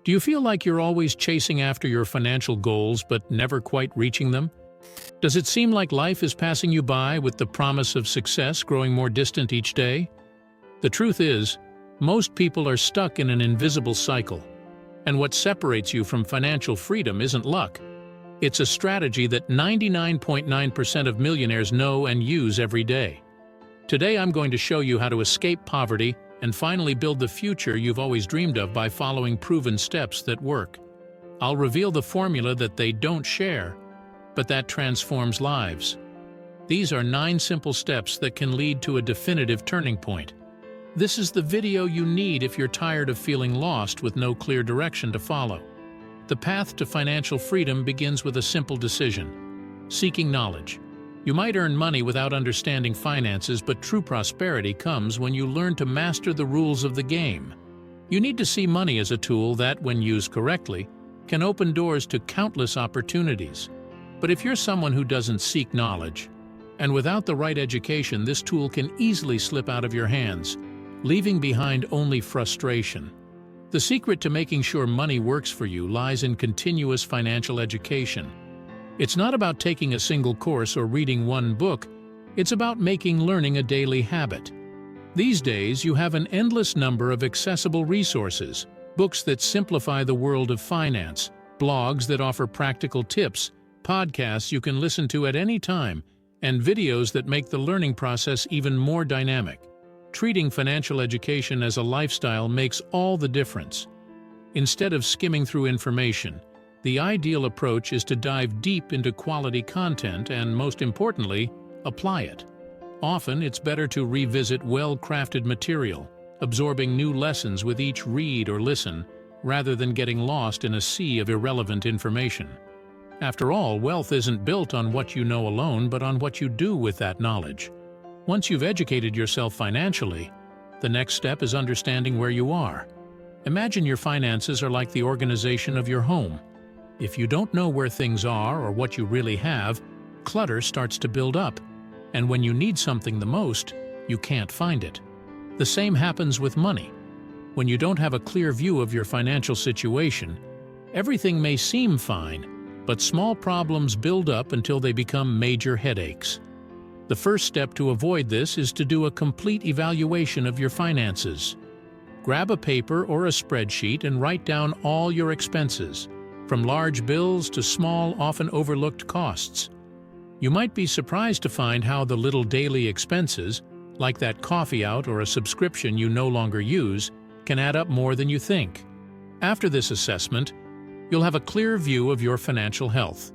Do you feel like you're always chasing after your financial goals but never quite reaching them? Does it seem like life is passing you by with the promise of success growing more distant each day? The truth is, most people are stuck in an invisible cycle. And what separates you from financial freedom isn't luck. It's a strategy that 99.9% of millionaires know and use every day. Today I'm going to show you how to escape poverty and finally build the future you've always dreamed of by following proven steps that work. I'll reveal the formula that they don't share, but that transforms lives. These are 9 simple steps that can lead to a definitive turning point. This is the video you need if you're tired of feeling lost with no clear direction to follow. The path to financial freedom begins with a simple decision: seeking knowledge. You might earn money without understanding finances, but true prosperity comes when you learn to master the rules of the game. You need to see money as a tool that, when used correctly, can open doors to countless opportunities. But if you're someone who doesn't seek knowledge, and without the right education, this tool can easily slip out of your hands, leaving behind only frustration. The secret to making sure money works for you lies in continuous financial education. It's not about taking a single course or reading one book, it's about making learning a daily habit. These days, you have an endless number of accessible resources: books that simplify the world of finance, blogs that offer practical tips, podcasts you can listen to at any time, and videos that make the learning process even more dynamic. Treating financial education as a lifestyle makes all the difference. Instead of skimming through information, the ideal approach is to dive deep into quality content and, most importantly, apply it. Often, it's better to revisit well-crafted material, absorbing new lessons with each read or listen, rather than getting lost in a sea of irrelevant information. After all, wealth isn't built on what you know alone, but on what you do with that knowledge. Once you've educated yourself financially, the next step is understanding where you are. Imagine your finances are like the organization of your home. If you don't know where things are or what you really have, clutter starts to build up, and when you need something the most, you can't find it. The same happens with money. When you don't have a clear view of your financial situation, everything may seem fine, but small problems build up until they become major headaches. The first step to avoid this is to do a complete evaluation of your finances. Grab a paper or a spreadsheet and write down all your expenses, from large bills to small, often overlooked costs. You might be surprised to find how the little daily expenses, like that coffee out or a subscription you no longer use, can add up more than you think. After this assessment, you'll have a clear view of your financial health.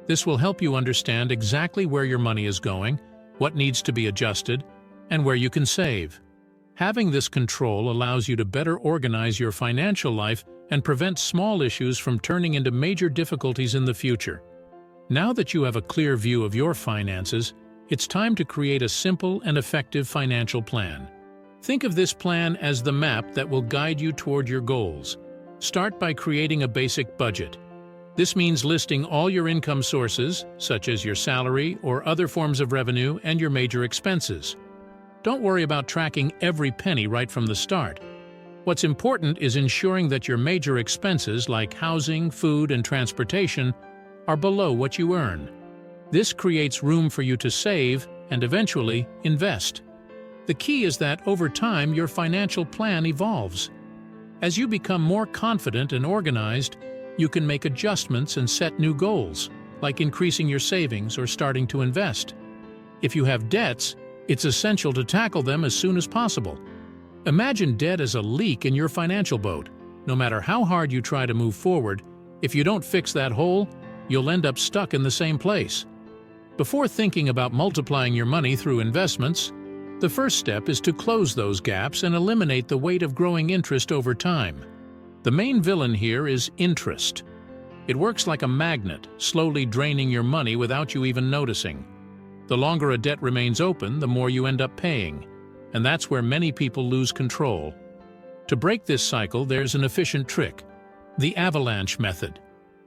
This will help you understand exactly where your money is going, what needs to be adjusted, and where you can save. Having this control allows you to better organize your financial life and prevent small issues from turning into major difficulties in the future. Now that you have a clear view of your finances, it's time to create a simple and effective financial plan. Think of this plan as the map that will guide you toward your goals. Start by creating a basic budget. This means listing all your income sources, such as your salary or other forms of revenue, and your major expenses. Don't worry about tracking every penny right from the start. What's important is ensuring that your major expenses like housing, food, and transportation are below what you earn. This creates room for you to save and eventually invest. The key is that over time your financial plan evolves. As you become more confident and organized, you can make adjustments and set new goals, like increasing your savings or starting to invest. If you have debts, it's essential to tackle them as soon as possible. Imagine debt as a leak in your financial boat. No matter how hard you try to move forward, if you don't fix that hole, you'll end up stuck in the same place. Before thinking about multiplying your money through investments, the first step is to close those gaps and eliminate the weight of growing interest over time. The main villain here is interest. It works like a magnet, slowly draining your money without you even noticing. The longer a debt remains open, the more you end up paying, and that's where many people lose control. To break this cycle, there's an efficient trick: the avalanche method.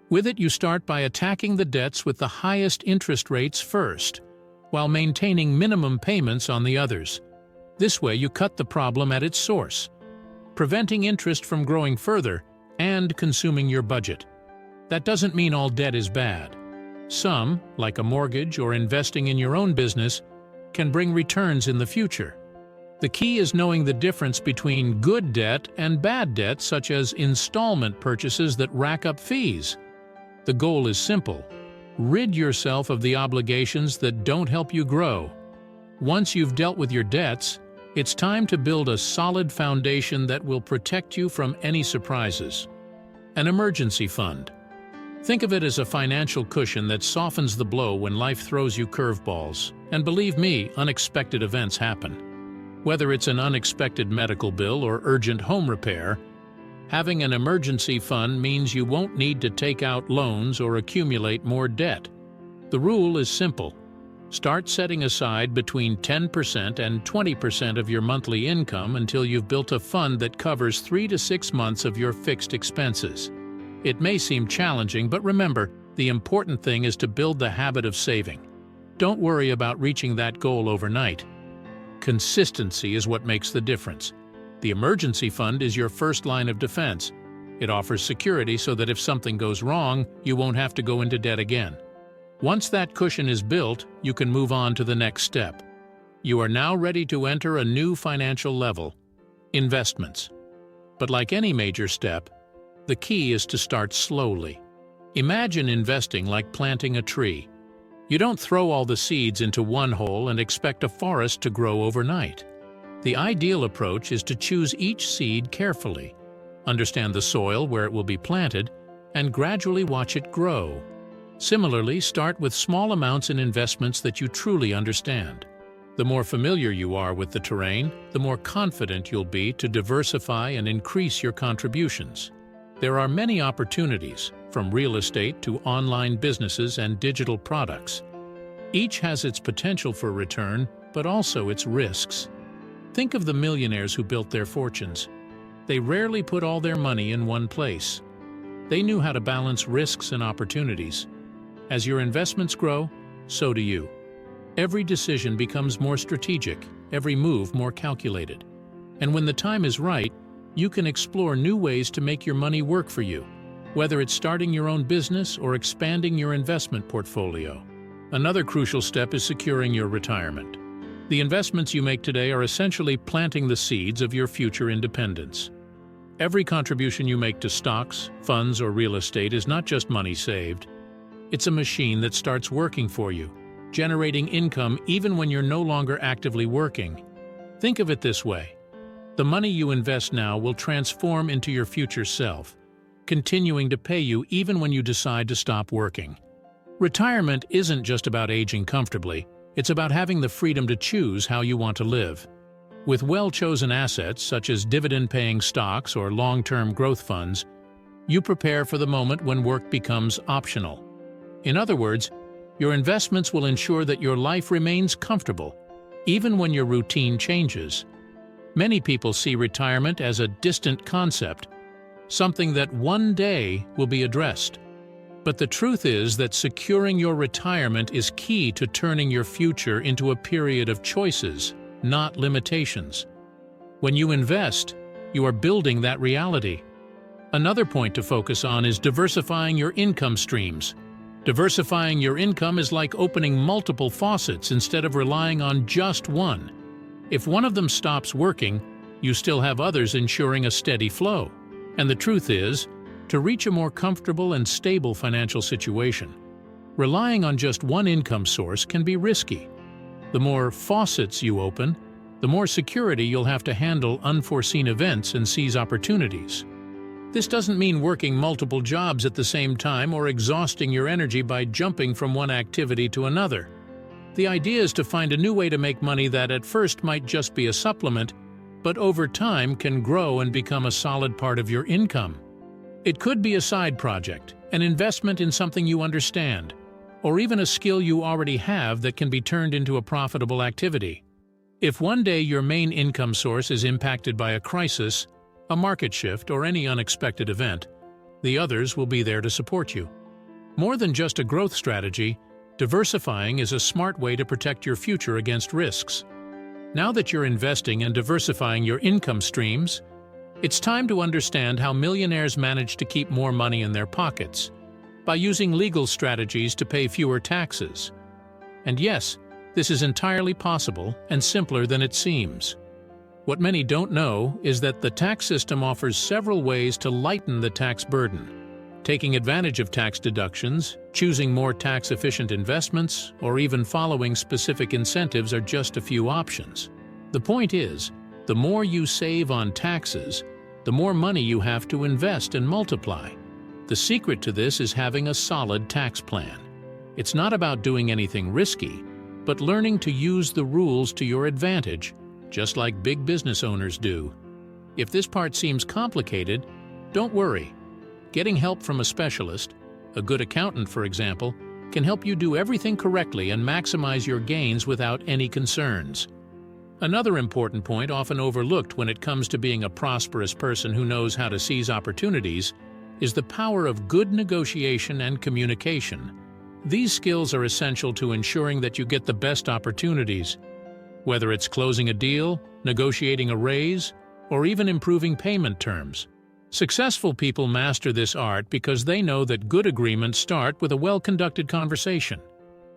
With it, you start by attacking the debts with the highest interest rates first, while maintaining minimum payments on the others. This way, you cut the problem at its source, preventing interest from growing further and consuming your budget. That doesn't mean all debt is bad. Some, like a mortgage or investing in your own business, can bring returns in the future. The key is knowing the difference between good debt and bad debt, such as installment purchases that rack up fees. The goal is simple: rid yourself of the obligations that don't help you grow. Once you've dealt with your debts, it's time to build a solid foundation that will protect you from any surprises. An emergency fund. Think of it as a financial cushion that softens the blow when life throws you curveballs. And believe me, unexpected events happen. Whether it's an unexpected medical bill or urgent home repair, having an emergency fund means you won't need to take out loans or accumulate more debt. The rule is simple. Start setting aside between 10% and 20% of your monthly income until you've built a fund that covers 3 to 6 months of your fixed expenses. It may seem challenging, but remember, the important thing is to build the habit of saving. Don't worry about reaching that goal overnight. Consistency is what makes the difference. The emergency fund is your first line of defense. It offers security so that if something goes wrong, you won't have to go into debt again. Once that cushion is built, you can move on to the next step. You are now ready to enter a new financial level: investments. But like any major step, the key is to start slowly. Imagine investing like planting a tree. You don't throw all the seeds into one hole and expect a forest to grow overnight. The ideal approach is to choose each seed carefully, understand the soil where it will be planted, and gradually watch it grow. Similarly, start with small amounts in investments that you truly understand. The more familiar you are with the terrain, the more confident you'll be to diversify and increase your contributions. There are many opportunities, from real estate to online businesses and digital products. Each has its potential for return, but also its risks. Think of the millionaires who built their fortunes. They rarely put all their money in one place. They knew how to balance risks and opportunities. As your investments grow, so do you. Every decision becomes more strategic, every move more calculated. And when the time is right, you can explore new ways to make your money work for you, whether it's starting your own business or expanding your investment portfolio. Another crucial step is securing your retirement. The investments you make today are essentially planting the seeds of your future independence. Every contribution you make to stocks, funds, or real estate is not just money saved. It's a machine that starts working for you, generating income even when you're no longer actively working. Think of it this way: the money you invest now will transform into your future self, continuing to pay you even when you decide to stop working. Retirement isn't just about aging comfortably, it's about having the freedom to choose how you want to live. With well-chosen assets, such as dividend-paying stocks or long-term growth funds, you prepare for the moment when work becomes optional. In other words, your investments will ensure that your life remains comfortable, even when your routine changes. Many people see retirement as a distant concept, something that one day will be addressed. But the truth is that securing your retirement is key to turning your future into a period of choices, not limitations. When you invest, you are building that reality. Another point to focus on is diversifying your income streams. Diversifying your income is like opening multiple faucets instead of relying on just one. If one of them stops working, you still have others ensuring a steady flow. And the truth is, to reach a more comfortable and stable financial situation, relying on just one income source can be risky. The more faucets you open, the more security you'll have to handle unforeseen events and seize opportunities. This doesn't mean working multiple jobs at the same time or exhausting your energy by jumping from one activity to another. The idea is to find a new way to make money that at first might just be a supplement, but over time can grow and become a solid part of your income. It could be a side project, an investment in something you understand, or even a skill you already have that can be turned into a profitable activity. If one day your main income source is impacted by a crisis, a market shift, or any unexpected event, the others will be there to support you. More than just a growth strategy, diversifying is a smart way to protect your future against risks. Now that you're investing and diversifying your income streams, It's time to understand how millionaires manage to keep more money in their pockets by using legal strategies to pay fewer taxes. And yes, this is entirely possible and simpler than it seems. What many don't know is that the tax system offers several ways to lighten the tax burden. Taking advantage of tax deductions, choosing more tax-efficient investments, or even following specific incentives are just a few options. The point is, the more you save on taxes, the more money you have to invest and multiply. The secret to this is having a solid tax plan. It's not about doing anything risky, but learning to use the rules to your advantage, just like big business owners do. If this part seems complicated, don't worry. Getting help from a specialist, a good accountant for example, can help you do everything correctly and maximize your gains without any concerns. Another important point often overlooked when it comes to being a prosperous person who knows how to seize opportunities is the power of good negotiation and communication. These skills are essential to ensuring that you get the best opportunities. Whether it's closing a deal, negotiating a raise, or even improving payment terms. Successful people master this art because they know that good agreements start with a well-conducted conversation.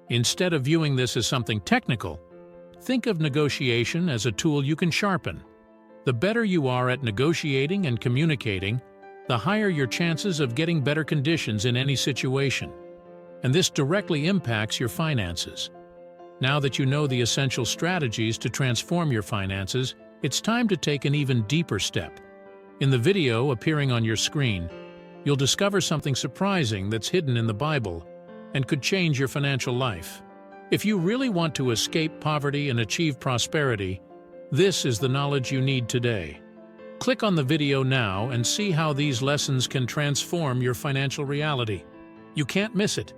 Instead of viewing this as something technical, think of negotiation as a tool you can sharpen. The better you are at negotiating and communicating, the higher your chances of getting better conditions in any situation. And this directly impacts your finances. Now that you know the essential strategies to transform your finances, it's time to take an even deeper step. In the video appearing on your screen, you'll discover something surprising that's hidden in the Bible and could change your financial life. If you really want to escape poverty and achieve prosperity, this is the knowledge you need today. Click on the video now and see how these lessons can transform your financial reality. You can't miss it.